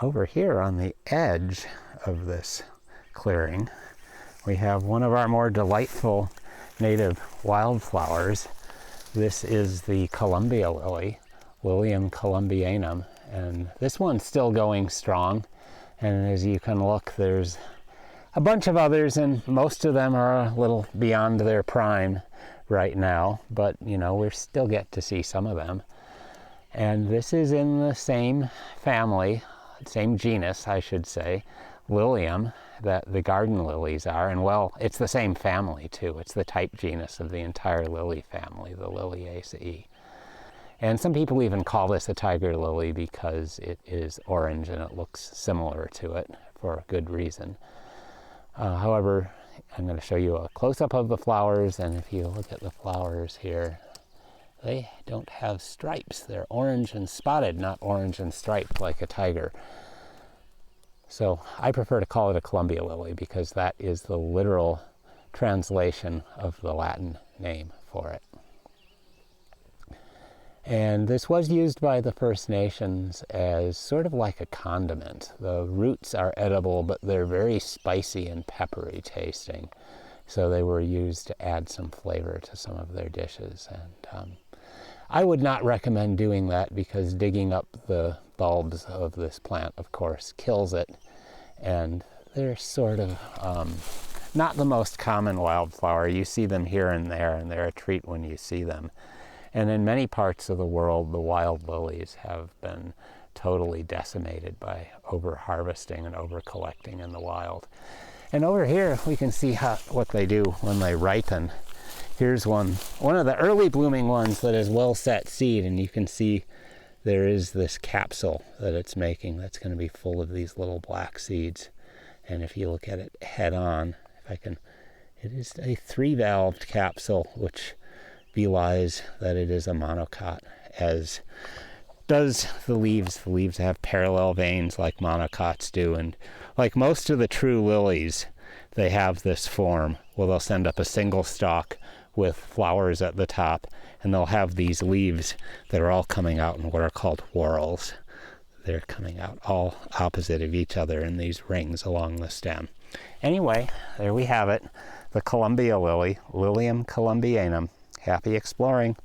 Over here on the edge of this clearing, we have one of our more delightful native wildflowers. This is the Columbia lily, Lilium columbianum, and this one's still going strong. And as you can look, there's a bunch of others, and most of them are a little beyond their prime right now, but you know, we still get to see some of them. And this is in the same family, same genus, I should say, Lilium, that the garden lilies are. And well, it's the same family too. It's the type genus of the entire lily family, the Liliaceae. And some people even call this a tiger lily because it is orange and it looks similar to it for good reason. However, I'm going to show you a close-up of the flowers, and if you look at the flowers here, they don't have stripes. They're orange and spotted, not orange and striped like a tiger. So I prefer to call it a Columbia lily because that is the literal translation of the Latin name for it. And this was used by the First Nations as sort of like a condiment. The roots are edible, but they're very spicy and peppery tasting. So they were used to add some flavor to some of their dishes. And I would not recommend doing that because digging up the bulbs of this plant, of course, kills it. And they're sort of not the most common wildflower. You see them here and they're a treat when you see them. And in many parts of the world, the wild lilies have been totally decimated by over-harvesting and over-collecting in the wild. And over here, we can see what they do when they ripen. Here's one of the early blooming ones that is well-set seed, and you can see there is this capsule that it's making that's going to be full of these little black seeds. And if you look at it head-on, it is a 3-valved capsule, which belies that it is a monocot, as does the leaves. The leaves have parallel veins like monocots do, and like most of the true lilies, they have this form. Well, they'll send up a single stalk with flowers at the top, and they'll have these leaves that are all coming out in what are called whorls. They're coming out all opposite of each other in these rings along the stem. Anyway, there we have it, the Columbia lily, Lilium columbianum. Happy exploring.